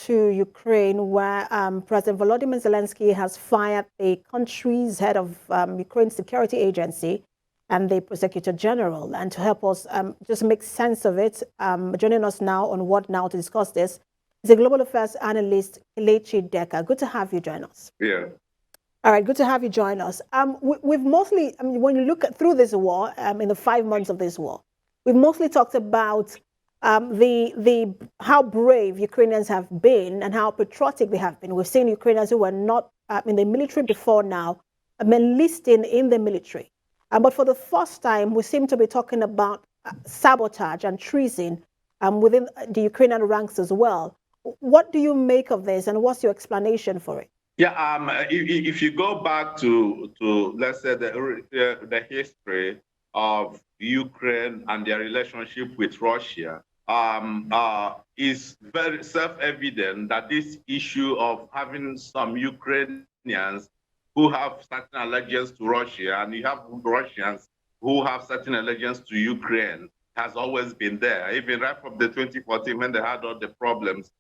to Ukraine, where President Volodymyr Zelensky has fired the country's head of Ukraine's security agency and the prosecutor general. And to help us just make sense of it, joining us now on What Now to discuss this is a global affairs analyst, Kelechi Deca. Good to have you join us. Yeah. All right, good to have you join us. We've mostly, when you look through this war, in the 5 months of this war, we've mostly talked about how brave Ukrainians have been and how patriotic they have been. We've seen Ukrainians who were not in the military before now enlisting in the military. But for the first time, we seem to be talking about sabotage and treason within the Ukrainian ranks as well. What do you make of this, and what's your explanation for it? Yeah. If you go back to let's say the history of Ukraine and their relationship with Russia, is very self-evident that this issue of having some Ukrainians who have certain allegiance to Russia, and you have Russians who have certain allegiance to Ukraine, has always been there. Even right from the 2014, when they had all the problems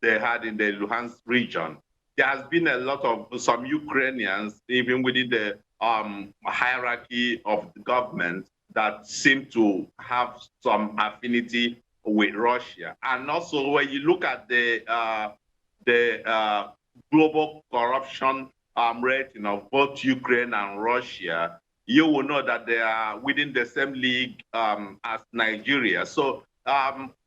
they had in the Luhansk region, there has been a lot of some Ukrainians, even within the hierarchy of the government, that seem to have some affinity with Russia. And also, when you look at the global corruption rating of both Ukraine and Russia, you will know that they are within the same league as Nigeria. So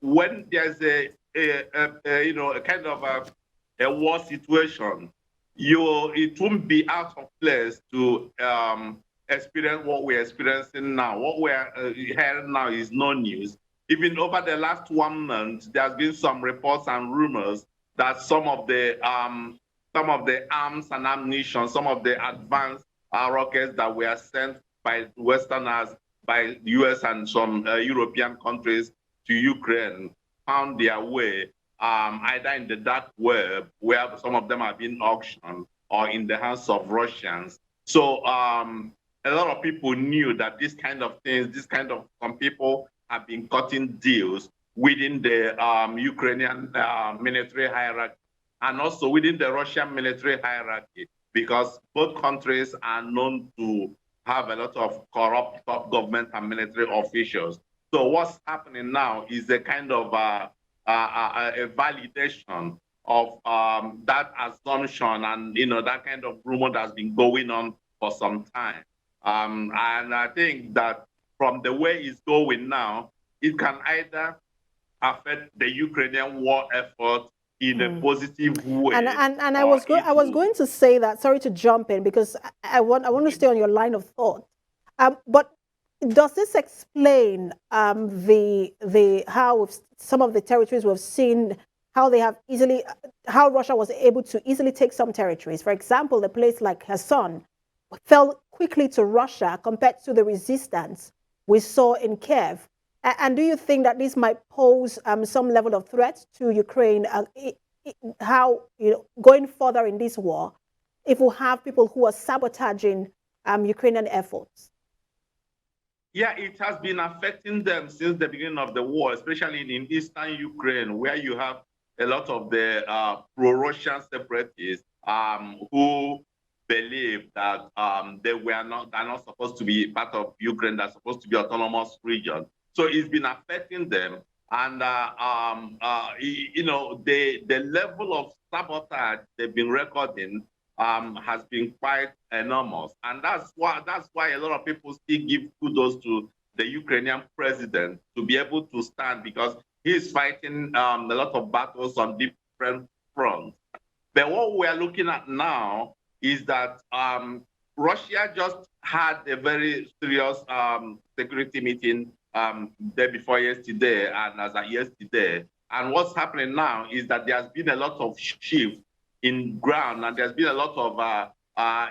when there's a kind of a war situation, it won't be out of place to experience what we're experiencing now. What we're hearing now is no news. Even over the last 1 month, there's been some reports and rumors that some of the arms and ammunition, some of the advanced rockets that were sent by Westerners, by the US and some European countries to Ukraine, found their way either in the dark web, where some of them have been auctioned, or in the hands of Russians. So a lot of people knew that this kind of things, some people have been cutting deals within the Ukrainian military hierarchy, and also within the Russian military hierarchy, because both countries are known to have a lot of corrupt top government and military officials. So what's happening now is a kind of a validation of that assumption and that kind of rumor that's been going on for some time. And I think that from the way it's going now, it can either affect the Ukrainian war effort in a positive way. And I was going to say that. Sorry to jump in, because I want to stay on your line of thought. But does this explain how some of the territories we've seen, how Russia was able to easily take some territories? For example, the place like Kherson fell quickly to Russia compared to the resistance we saw in Kiev. And do you think that this might pose some level of threat to Ukraine? How, going further in this war, if we have people who are sabotaging Ukrainian efforts? Yeah, it has been affecting them since the beginning of the war, especially in eastern Ukraine, where you have a lot of the pro-Russian separatists who believe that they're not supposed to be part of Ukraine. They're supposed to be autonomous region. So it's been affecting them, and the level of sabotage they've been recording has been quite enormous, and that's why a lot of people still give kudos to the Ukrainian president to be able to stand, because he's fighting a lot of battles on different fronts. But what we're looking at now is that Russia just had a very serious security meeting day before yesterday and as of yesterday. And what's happening now is that there's been a lot of shift in ground, and there's been a lot of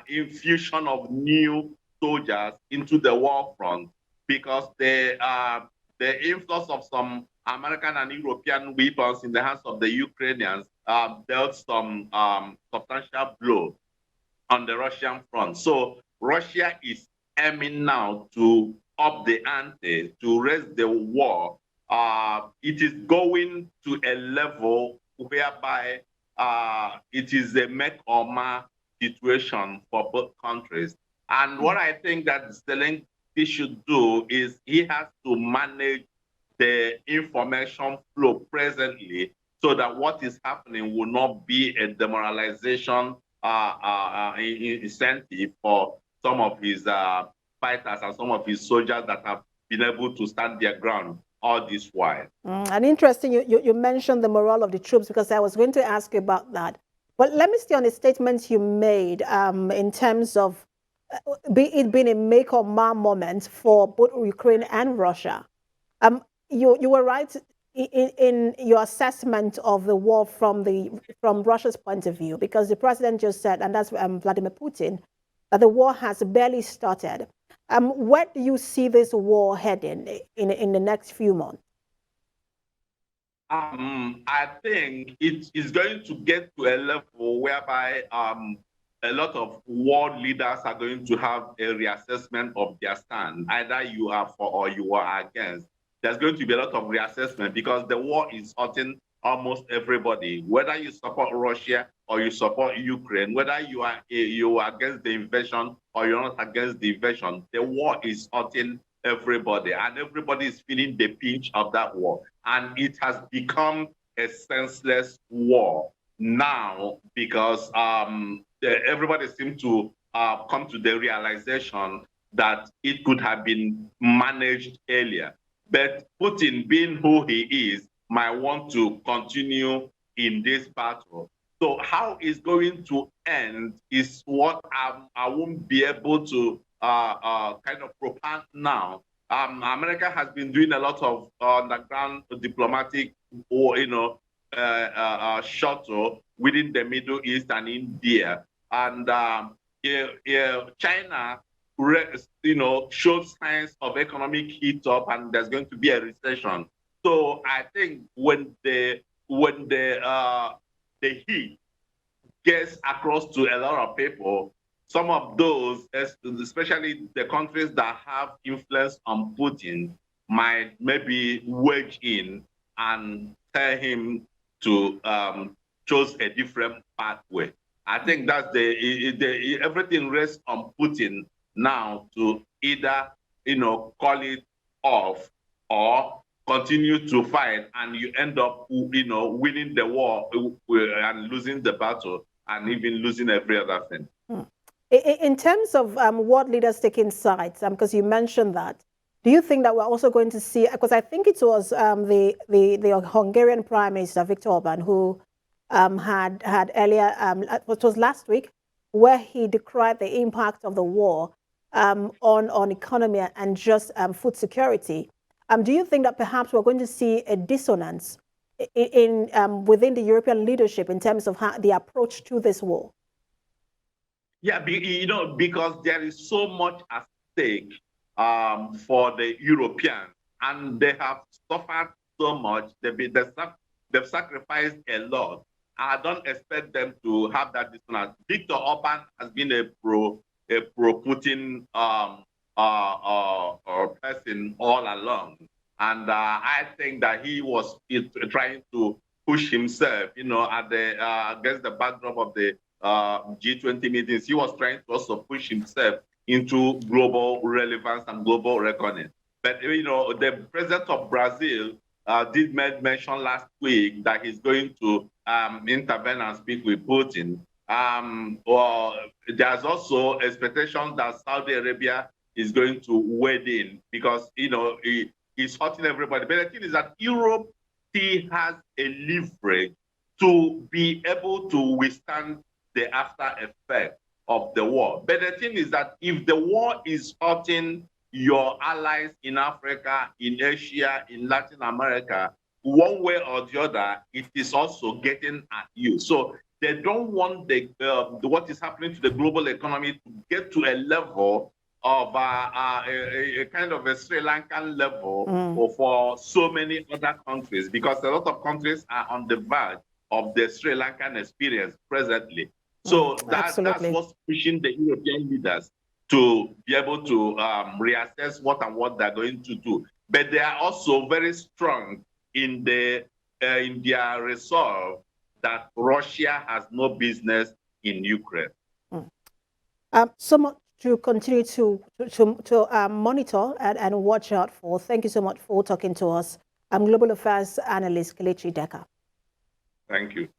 infusion of new soldiers into the war front, because the influx of some American and European weapons in the hands of the Ukrainians dealt some substantial blow on the Russian front. So Russia is aiming now to up the ante, to raise the war. It is going to a level whereby it is a make or ma situation for both countries. And what I think that Zelensky should do is he has to manage the information flow presently so that what is happening will not be a demoralization incentive for some of his fighters and some of his soldiers that have been able to stand their ground all this while. And interesting, you mentioned the morale of the troops, because I was going to ask you about that. But let me stay on the statements you made in terms of it being a make or ma moment for both Ukraine and Russia. You were right in your assessment of the war from Russia's point of view, because the president just said, and that's Vladimir Putin, that the war has barely started. Where do you see this war heading in the next few months? I think it is going to get to a level whereby a lot of world leaders are going to have a reassessment of their stand. Either you are for or you are against. There's going to be a lot of reassessment because the war is hurting almost everybody. Whether you support Russia or you support Ukraine, whether you are against the invasion or you're not against the invasion, the war is hurting everybody, and everybody is feeling the pinch of that war. And it has become a senseless war now because everybody seems to come to the realization that it could have been managed earlier. But Putin, being who he is, might want to continue in this battle. So how it's going to end is what I won't be able to kind of propose now. America has been doing a lot of underground diplomatic, or shuttle within the Middle East and India, and China, showed signs of economic heat up, and there's going to be a recession. So I think when the heat gets across to a lot of people, some of those, especially the countries that have influence on Putin, might maybe wedge in and tell him to choose a different pathway. I think that's everything rests on Putin now to either call it off or continue to fight, and you end up winning the war and losing the battle and even losing every other thing. In terms of world leaders taking sides, because you mentioned that, do you think that we're also going to see, because I think it was the Hungarian Prime Minister, Viktor Orban, who had earlier, it was last week, where he decried the impact of the war on economy and just food security. Do you think that perhaps we're going to see a dissonance within the European leadership in terms of the approach to this war? Yeah, because there is so much at stake for the Europeans, and they have suffered so much. They've sacrificed a lot. I don't expect them to have that dissonance. Viktor Orban has been a pro-Putin person all along, and I think that he was trying to push himself, against the backdrop of the G20 meetings. He was trying to also push himself into global relevance and global reckoning. But the president of Brazil did mention last week that he's going to intervene and speak with Putin. There's also expectations that Saudi Arabia is going to wade in because he's hurting everybody. But the thing is that Europe still has a leverage to be able to withstand the after effect of the war. But the thing is that if the war is hurting your allies in Africa, in Asia, in Latin America, one way or the other, it is also getting at you. So they don't want what is happening to the global economy to get to a level of a kind of a Sri Lankan level for so many other countries, because a lot of countries are on the verge of the Sri Lankan experience presently. So that's what's pushing the European leaders to be able to reassess what they're going to do. But they are also very strong in their resolve that Russia has no business in Ukraine. So much to continue to monitor and watch out for. Thank you so much for talking to us. I'm Global Affairs Analyst Kelechi Deca. Thank you.